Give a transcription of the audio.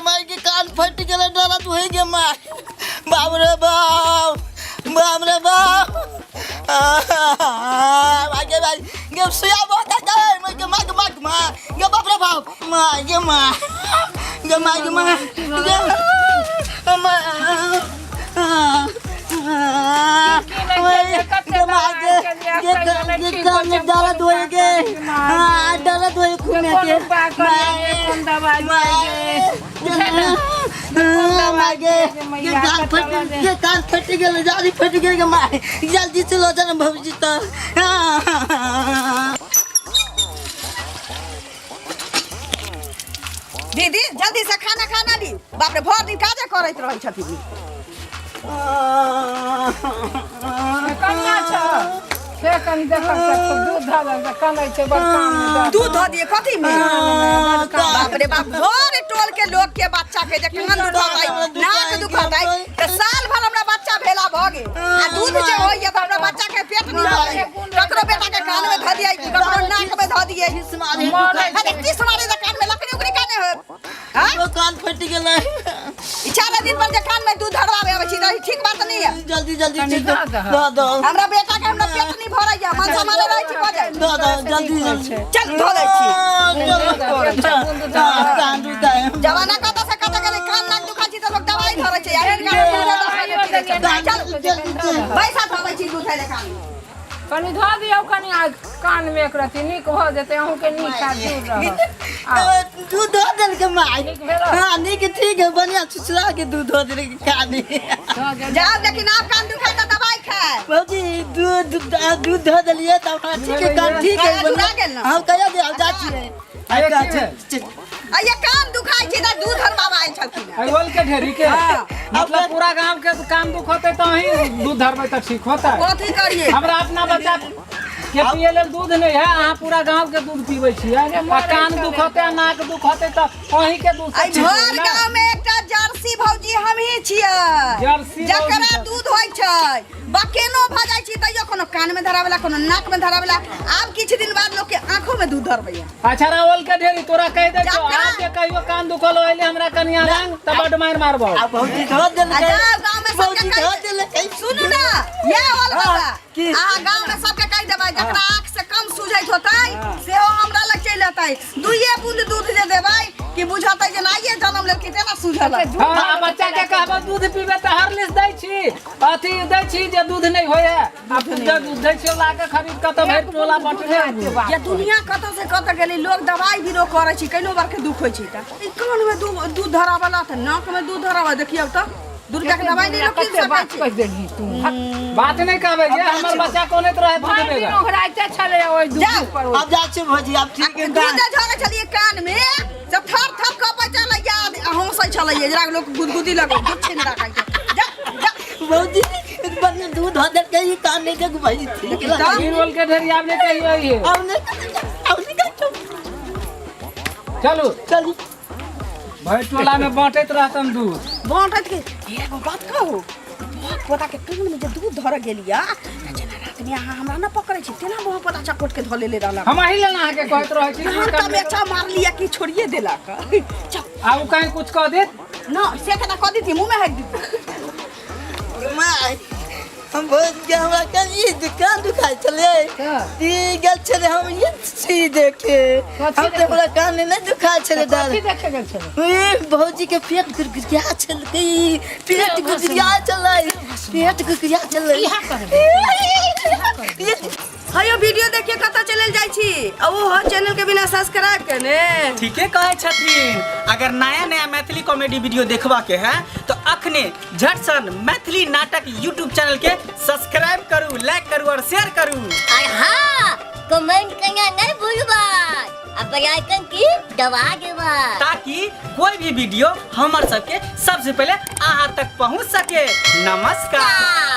मागे कान फट गेला डरत होई गे माय बाप रे बाप मागे गे सुया बहुत आहे मागे गे बाप रे बाप मागे डरत होई खून कान फट गेल जाली फट गेल माय जल्दी चलो जन भौजी तो दीदी जल्दी से खाना दी बाप रे भर दिन काजे करैत रहै छथिन कन्या छ से कनी देखब दूध धाला कनै छै बड़ काम दूध ध दिए कथी में बाप रे बाप भर टोल के लोग के बच्चा के जे कान दुखाई नाक दुखाई त साल भर हमरा बच्चा भेला भ गेल आ दूध जे होइए त हमरा बच्चा के पेट नहीं भरै ककरो बेटा के कान में ध दिए ककरो नाक में ध दिए तीस मारे द कान में लकड़ी उकड़ी काने हो हां कान फट गेल इचारा दिन पर जे कान में दूध धरवावे आबै छी त ठीक बात नहीं है जल्दी दो हमरा बेटा के हमरा पेट नहीं भरैया मनसा मारे रहै छी बजे दो जल्दी चल धो दै छी कान दुखाय जवाना कत से कत गेलै कान नाक दुखा छी त लोग दवाई धरै छै यार पैसा धरै छी दूध खाइ ले कान कनी ध दियौ कनी कान में एक रति निक भ जेतै अहूँ के निक आ दूध दो देल के माय हां निक ठीक है बढ़िया चुचला के दूध दो देल के कान जाओ लेकिन आप कान दुखाई त दवाई खाए बाबूजी दूध दो देलिए त हमरा ठीक है कान ठीक है हम कहिया दे जा छी ये कान दुखाई छै त दूध धरवावा आइ छथिन बोल के ढेरी के मतलब पूरा गांव के कान दुख होते तो ही दूध धरबे त ठीक होता कथी करिए हमरा अपना बच्चा के पिए लेल दूध नहीं है अहाँ पूरा गांव के दूध पीबै छियै आ कान दुख होते नाक दुख होते त वही के दूध आई भर गांव में एकटा जर्सी भौजी हम ही छियै जर्सी जकरा दूध होय छै बकेनो भ जाय छी तइयो कोनो कान में धरावेला कोनो नाक में धरावेला आब किछ दिन बाद लोग के आंखों में दूध धरबैया अच्छा रावल के ढेरी तोरा कह दे छो आज के कहियो कान दुखल होइले हमरा कनिया रंग त बड मार मारबो आ भौजी दो देल के गांव में सबके कह देल सुनू ना ये वाल बाबा आ गांव में सबके कह देबै जकरा आंख से कम सुझैत होतै सेहो हमरा लग चलि अतै दुइये बूंद दूध दे देबै कि बुझतै जे नाइए जन्म लेल केते ना सुझल हां बच्चा के कहबो दूध पीबे त हरलिस दै छी अथी दै छी जे दूध नहीं होय आ दूध दै छी लाके खरीद क त भर टोला बटले ये दुनिया कत से कत गेलै लोग दवाई बीरो करै छी कैनो बार के दुख होय छै त ई कान में दूध धरावला त नाक में दूध धरावा देखियौ त दूध के दवाई नहीं रोक सकै बात कह देली तू बात नहीं कहबे जे हमर बच्चा कोने त रहे दूध देगा ओघराइते छले ओइ दूध पर अब जा छी भौजी अब ठीक है दूध झरे छलिए कान में सब थर कपै चलै याद हंसै छलै जरा लोग गुदगुदी लगै दुछिन राखै जा भौजी बढ़िया दूध दो देल के ई कान नहीं के भौजी ठीक है बोल के ढेरी आपने कहियो ये अब नहीं चलो चल भाई टोला में बांटत रहतन दूध बांटत के एगो बात कहू पता के कान में जे दूध धर गेलिया जना रात में अहाँ हमरा न पकड़ै छी तेना बहु पता चकोट के धले ले रहला हम ही लेना के कहत रहै छी त बेचा मार लिया कि छोड़िए देला का आ उ कहीं कुछ कह दे न से कना क दी मुंह में हाथ दी माय हम बहुत के हमरा कल ये दुकान दुखाई चले ती गल चले हम ये सी देखे हम तो बड़ा कान नहीं दुखाई चले दाल की देखे गेल छले ए भौजी के पेट गुरगुरिया चल गई पेट गुरगुरिया चलै पेट गुरगुरिया चलै इहा करे हयो वीडियो देखिए कत चलल जाय छी आ वो चैनल के बिना सब्सक्राइब करने ठीके कहे छथिन अगर नया मैथिली कॉमेडी वीडियो देखबा के है तो अखने झट सन मैथिली नाटक यूट्यूब चैनल के सब्सक्राइब करू लाइक करू और शेयर करू और हाँ कमेंट करना नहीं भूलबा अब बेल आइकन की दबा देबा ताकि कोई भी वीडियो हमार सबके सबसे पहले अहाँ तक पहुंच सके नमस्कार।